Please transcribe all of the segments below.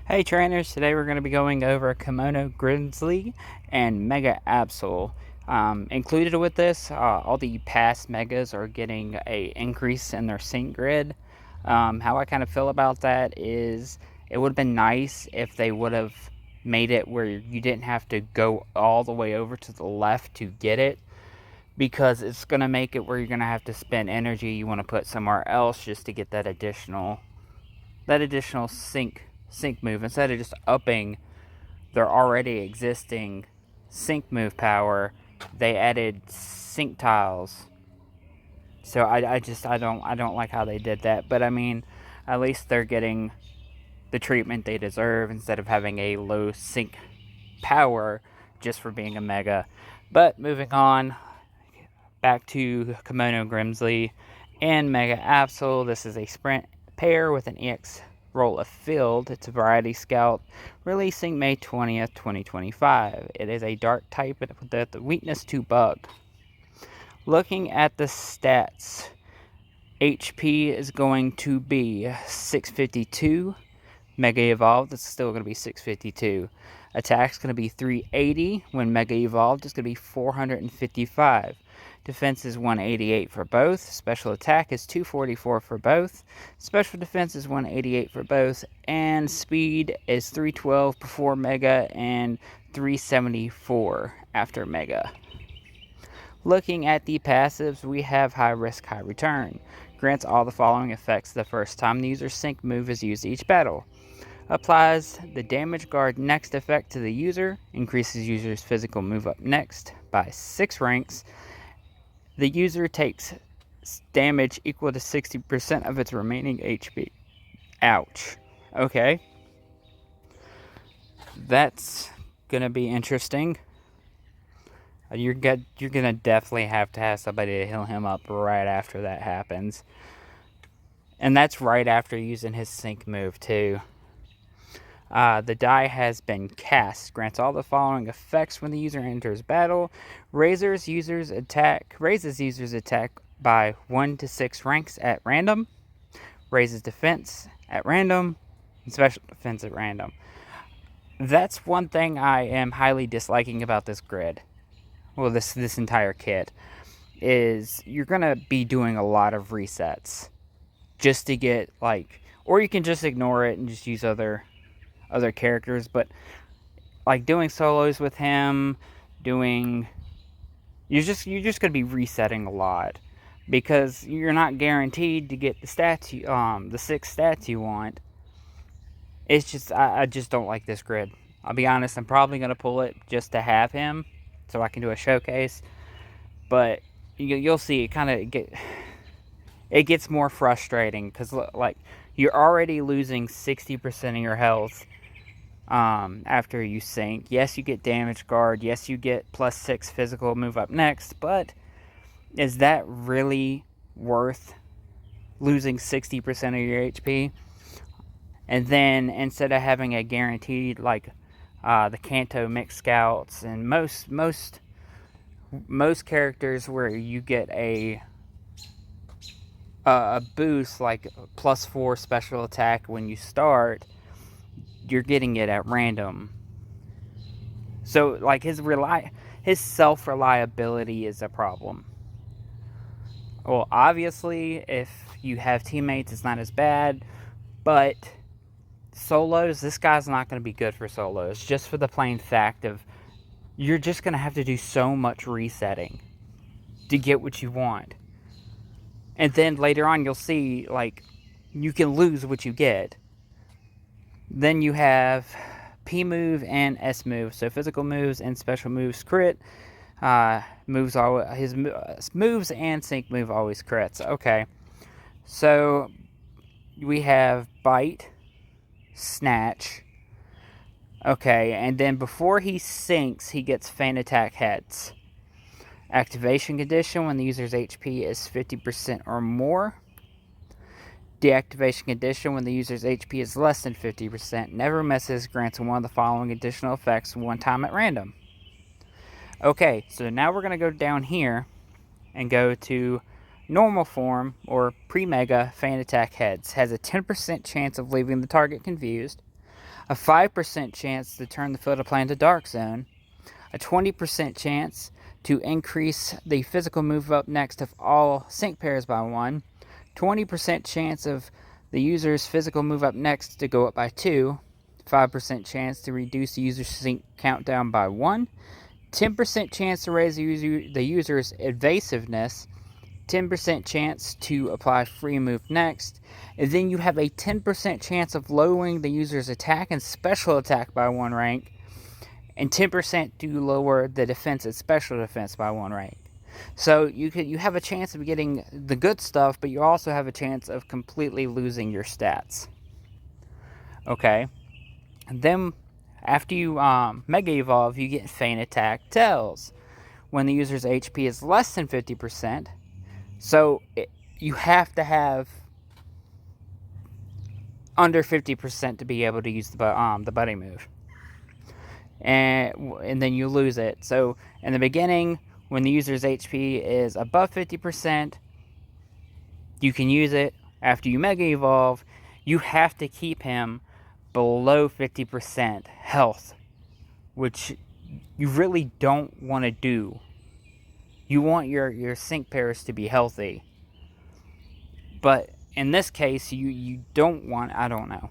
Hey trainers, today we're going to be going over Kimono, Grimsley, and Mega Absol. Included with this, all the past Megas are getting a increase in their sync grid. How I kind of feel about that is it would have been nice if they would have made it where you didn't have to go all the way over to the left to get it, because it's going to make it where you're going to have to spend energy you want to put somewhere else just to get that additional sync move, instead of just upping their already existing sync move power. They added sync tiles. So I don't like how they did that. But I mean, at least they're getting the treatment they deserve instead of having a low sync power just for being a mega. But moving on, back to Kimono, Grimsley and Mega Absol. This is a sprint pair with an EX roll of field. It's a variety scout, releasing May 20th, 2025. It is a dark type with the weakness to bug. Looking at the stats, HP is going to be 652. Mega Evolved, it's still going to be 652. Attack's going to be 380. When Mega Evolved, it's going to be 455. Defense is 188 for both. Special attack is 244 for both. Special defense is 188 for both. And speed is 312 before Mega and 374 after Mega. Looking at the passives, we have High Risk, High Return. Grants all the following effects the first time the user's sync move is used each battle. Applies the Damage Guard Next effect to the user. Increases user's physical move up next by 6 ranks. The user takes damage equal to 60% of its remaining HP. Ouch. Okay. That's gonna be interesting. You're gonna definitely have to have somebody to heal him up right after that happens. And that's right after using his sync move too. The die has been cast. Grants all the following effects when the user enters battle. Raises user's attack by 1 to 6 ranks at random. Raises defense at random. And special defense at random. That's one thing I am highly disliking about this grid. Well, this entire kit. Is you're going to be doing a lot of resets. Just to get, like... Or you can just ignore it and just use other characters, but like doing solos with him, you're just gonna be resetting a lot, because you're not guaranteed to get the stats the 6 stats you want. It's just I just don't like this grid. I'll be honest, I'm probably gonna pull it just to have him so I can do a showcase, but you'll see it gets more frustrating, because like you're already losing 60% of your health after you sync. Yes, you get damage guard. Yes, you get +6 physical move up next. But is that really worth losing 60% of your HP? And then instead of having a guaranteed, like the Kanto mix scouts and most characters where you get a boost like +4 special attack when you start, you're getting it at random. So like his self-reliability is a problem. Well, obviously if you have teammates it's not as bad, but solos, this guy's not going to be good for solos, just for the plain fact of you're just going to have to do so much resetting to get what you want. And then later on you'll see, like, you can lose what you get. Then you have P move and S move. So physical moves and special moves crit. His moves and sync move always crits. Okay. So we have Bite, Snatch. Okay, and then before he sinks, he gets Feint Attack Heads. Activation condition when the user's HP is 50% or more. Deactivation condition when the user's HP is less than 50%. Never misses. Grants one of the following additional effects one time at random. Okay, so now we're going to go down here and go to normal form or pre-mega Feint Attack Heads. Has a 10% chance of leaving the target confused. a 5% chance to turn the filter play into dark zone, a 20% chance to increase the physical move up next of all sync pairs by 1, 20% chance of the user's physical move up next to go up by 2, 5% chance to reduce the user's sync countdown by 1, 10% chance to raise the user's evasiveness, 10% chance to apply free move next, and then you have a 10% chance of lowering the user's attack and special attack by 1 rank, and 10% to lower the defense and special defense by 1 rank. So you have a chance of getting the good stuff, but you also have a chance of completely losing your stats. Okay. And then after you Mega Evolve, you get Feint Attack Tails when the user's HP is less than 50%. So you have to have under 50% to be able to use the buddy move. And then you lose it. So in the beginning, when the user's HP is above 50%, you can use it. After you Mega Evolve, you have to keep him below 50% health, which you really don't want to do. You want your sync pairs to be healthy. But in this case, you don't want, I don't know.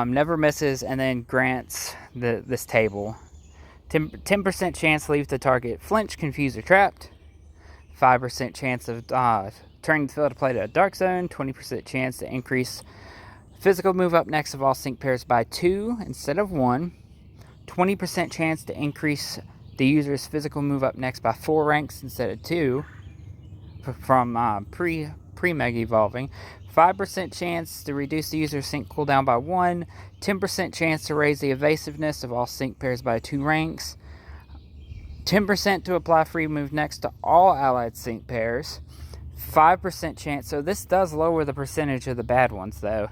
Never misses and then grants this table. 10% chance to leave the target flinch, confused, or trapped. 5% chance of turning the field to play to a dark zone. 20% chance to increase physical move up next of all sync pairs by 2 instead of 1. 20% chance to increase the user's physical move up next by 4 ranks instead of 2 from pre-Mega Evolving. 5% chance to reduce the user's sync cooldown by 1, 10% chance to raise the evasiveness of all sync pairs by 2 ranks, 10% to apply free move next to all allied sync pairs, 5% chance, so this does lower the percentage of the bad ones though,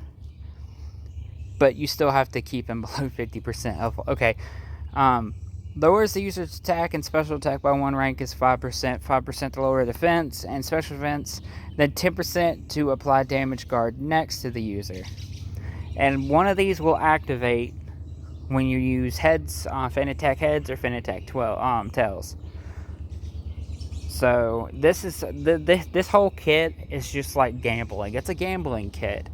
but you still have to keep them below 50% of, okay, lowers the user's attack and special attack by 1 rank is 5%, 5% to lower defense and special defense, then 10% to apply damage guard next to the user. And one of these will activate when you use heads, Feint Attack heads or Feint Attack tails. So this is this whole kit is just like gambling. It's a gambling kit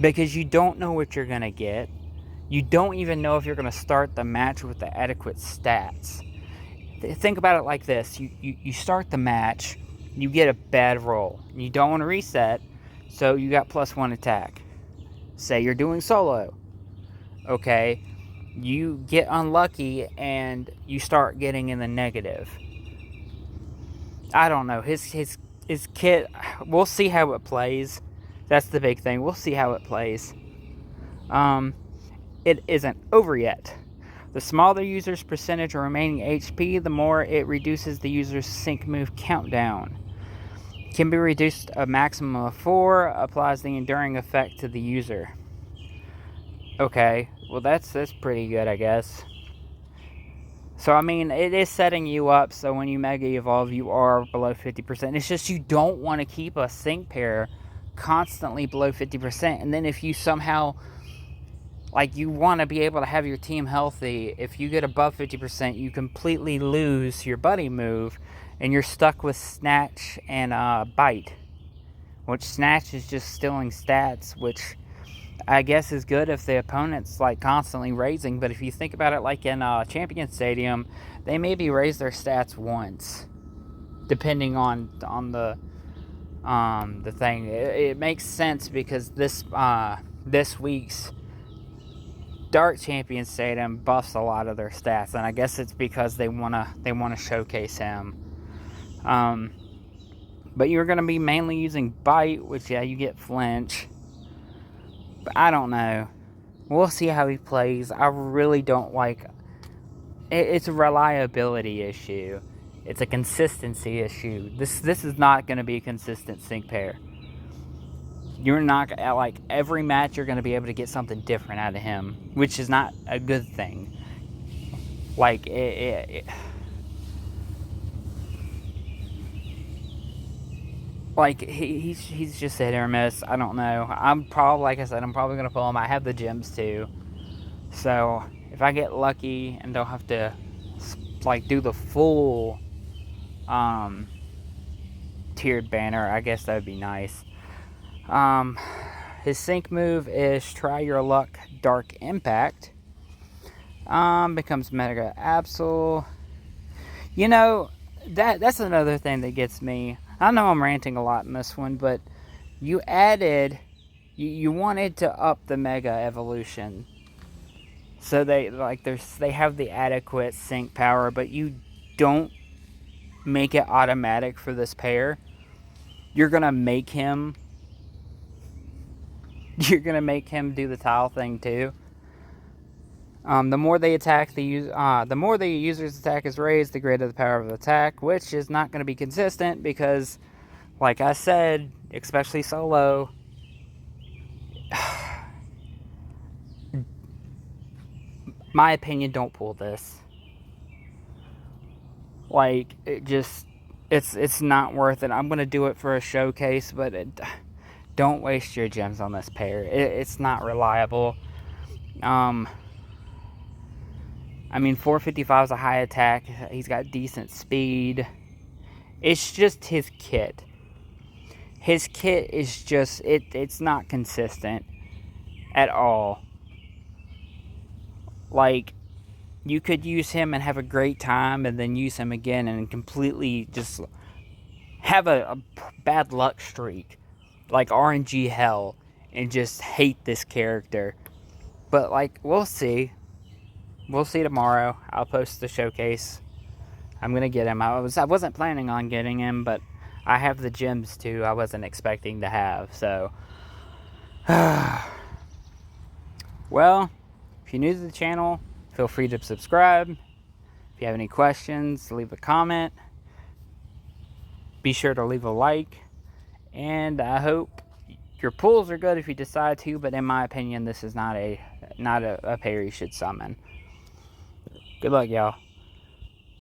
because you don't know what you're gonna get. You don't even know if you're going to start the match with the adequate stats. Think about it like this. You start the match, you get a bad roll. You don't want to reset, so you got +1 attack. Say you're doing solo. Okay, you get unlucky and you start getting in the negative. I don't know. His kit, we'll see how it plays. That's the big thing. We'll see how it plays. It isn't over yet. The smaller the user's percentage of remaining HP, the more it reduces the user's sync move countdown. Can be reduced a maximum of 4, applies the enduring effect to the user. Okay, well that's pretty good, I guess. So I mean, it is setting you up so when you Mega Evolve, you are below 50%. It's just you don't want to keep a sync pair constantly below 50%, and then if you somehow, like, you want to be able to have your team healthy. If you get above 50%, you completely lose your buddy move, and you're stuck with Snatch and Bite. Which Snatch is just stealing stats, which I guess is good if the opponent's, like, constantly raising. But if you think about it, like in Champion Stadium, they maybe raise their stats once, depending on the thing. It makes sense because this week's Dark Champion Stadium buffs a lot of their stats, and I guess it's because they wanna showcase him. But you're gonna be mainly using Bite, which you get flinch. But I don't know. We'll see how he plays. I really don't like. It's a reliability issue. It's a consistency issue. This is not gonna be a consistent sync pair. You're not, like, every match you're going to be able to get something different out of him, which is not a good thing. Like, like, he's just hit or miss. I don't know. Like I said, I'm probably going to pull him. I have the gems too. So if I get lucky and don't have to like do the full tiered banner, I guess that would be nice. His sync move is Try Your Luck Dark Impact. Becomes Mega Absol. You know, that's another thing that gets me. I know I'm ranting a lot in this one, but you wanted to up the Mega Evolution. So they have the adequate sync power, but you don't make it automatic for this pair. You're gonna make him do the tile thing too. The more they attack the more the user's attack is raised, the greater the power of the attack, which is not going to be consistent because, like I said, especially solo, my opinion, don't pull this. Like, it's not worth it. I'm going to do it for a showcase, but don't waste your gems on this pair. It's not reliable. I mean, 455 is a high attack. He's got decent speed. It's just his kit. His kit is just, it's not consistent at all. Like, you could use him and have a great time and then use him again and completely just have a bad luck streak. Like RNG hell. And just hate this character. But, like, we'll see. We'll see tomorrow. I'll post the showcase. I'm going to get him. I wasn't planning on getting him, but I have the gems too I wasn't expecting to have. So, well, if you're new to the channel, feel free to subscribe. If you have any questions, leave a comment. Be sure to leave a like. And I hope your pulls are good if you decide to, but in my opinion, this is not a pair you should summon. Good luck, y'all.